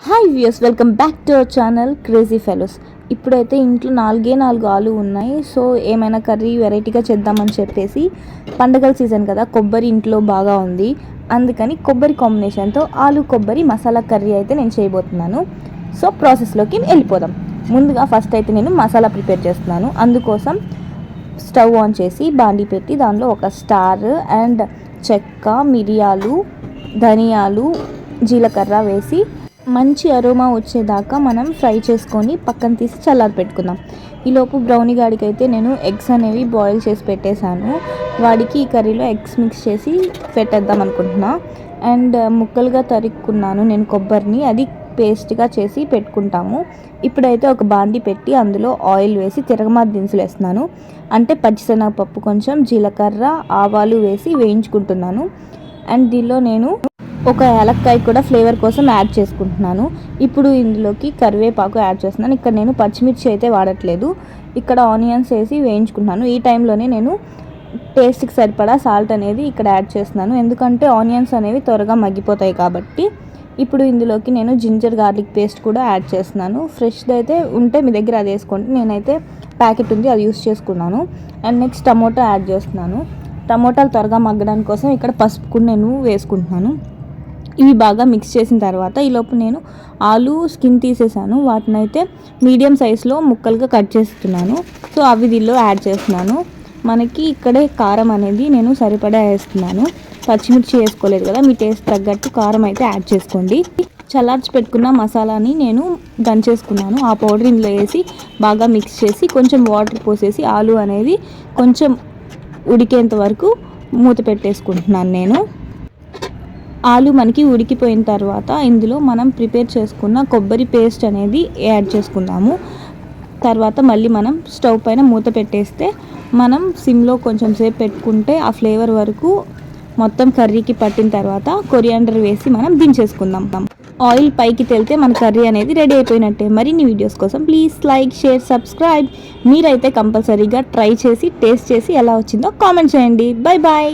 Hi viewers, welcome back to our channel crazy fellows. ఇప్పుడైతే ఇంట్లో 4 ఆలు ఉన్నాయి. సో ఏమైనా కర్రీ వెరైటీగా చేద్దామని చెప్పేసి, పండగల సీజన్ కదా, కొబ్బరి ఇంట్లో బాగా ఉంది. అందుకని కొబ్బరి కాంబినేషన్తో ఆలు కొబ్బరి మసాలా కర్రీ అయితే నేను చేయబోతున్నాను. సో ప్రాసెస్లోకి వెళ్ళిపోదాం. ముందుగా ఫస్ట్ అయితే నేను మసాలా ప్రిపేర్ చేస్తున్నాను. అందుకోసం స్టవ్ ఆన్ చేసి బాండి పెట్టి దానిలో ఒక స్టార్ అండ్ చెక్క, మిరియాలు, ధనియాలు, జీలకర్ర వేసి మంచి అరోమా వచ్చేదాకా మనం ఫ్రై చేసుకొని పక్కన తీసి చల్లారి పెట్టుకుందాం. ఈలోపు బ్రౌనీ గాడికి అయితే నేను ఎగ్స్ అనేవి బాయిల్ చేసి పెట్టేశాను. వాడికి ఈ కర్రీలో ఎగ్స్ మిక్స్ చేసి పెట్టేద్దాం అనుకుంటున్నా. అండ్ ముక్కలుగా తరుక్కున్నాను నేను కొబ్బరిని, అది పేస్ట్గా చేసి పెట్టుకుంటాము. ఇప్పుడైతే ఒక బాండి పెట్టి అందులో ఆయిల్ వేసి తిరగమాత దినుసులు వేస్తున్నాను. అంటే పచ్చిశనగపప్పు, కొంచెం జీలకర్ర, ఆవాలు వేసి వేయించుకుంటున్నాను. అండ్ దీనిలో నేను ఒక యాలక్కాయ కూడా ఫ్లేవర్ కోసం యాడ్ చేసుకుంటున్నాను. ఇప్పుడు ఇందులోకి కరివేపాకు యాడ్ చేస్తున్నాను. ఇక్కడ నేను పచ్చిమిర్చి అయితే వాడట్లేదు, ఇక్కడ ఆనియన్స్ వేసి వేయించుకుంటున్నాను. ఈ టైంలోనే నేను టేస్ట్కి సరిపడా సాల్ట్ అనేది ఇక్కడ యాడ్ చేస్తున్నాను, ఎందుకంటే ఆనియన్స్ అనేవి త్వరగా మగ్గిపోతాయి కాబట్టి. ఇప్పుడు ఇందులోకి నేను జింజర్ గార్లిక్ పేస్ట్ కూడా యాడ్ చేస్తున్నాను. ఫ్రెష్ది అయితే ఉంటే మీ దగ్గర అది వేసుకోండి, నేనైతే ప్యాకెట్ ఉంది అది యూస్ చేసుకున్నాను. అండ్ నెక్స్ట్ టమోటా యాడ్ చేస్తున్నాను. టమోటాలు త్వరగా మగ్గడానికి కోసం ఇక్కడ పసుపు కూడా నేను వేసుకుంటున్నాను. ఇవి బాగా మిక్స్ చేసిన తర్వాత ఈలోపు నేను ఆలు స్కిన్ తీసేసాను, వాటిని అయితే మీడియం సైజులో ముక్కలుగా కట్ చేస్తున్నాను. సో అవి దీనిలో యాడ్ చేస్తున్నాను. మనకి ఇక్కడే కారం అనేది నేను సరిపడా వేస్తున్నాను, పచ్చిమిర్చి వేసుకోలేదు కదా, మీ టేస్ట్ తగ్గట్టు కారం అయితే యాడ్ చేసుకోండి. చల్లార్చి పెట్టుకున్న మసాలాని నేను దంచేసుకున్నాను, ఆ పౌడర్ ఇందులో వేసి బాగా మిక్స్ చేసి కొంచెం వాటర్ పోసేసి ఆలు అనేది కొంచెం ఉడికేంత వరకు మూత పెట్టేసుకుంటున్నాను నేను. ఆలు మనకి ఉడికిపోయిన తర్వాత ఇందులో మనం ప్రిపేర్ చేసుకున్న కొబ్బరి పేస్ట్ అనేది యాడ్ చేసుకుందాము. తర్వాత మళ్ళీ మనం స్టవ్ పైన మూత పెట్టేస్తే, మనం సిమ్లో కొంచెం సేపు పెట్టుకుంటే ఆ ఫ్లేవర్ వరకు మొత్తం కర్రీకి పట్టిన తర్వాత కొరియాండర్ వేసి మనం దించేసుకుందాం. ఆయిల్ పైకి తేలితే మన కర్రీ అనేది రెడీ అయిపోయినట్టే. మరిన్ని వీడియోస్ కోసం ప్లీజ్ లైక్, షేర్, సబ్స్క్రైబ్. మీరైతే కంపల్సరీగా ట్రై చేసి టేస్ట్ చేసి ఎలా వచ్చిందో కామెంట్ చేయండి. Bye bye.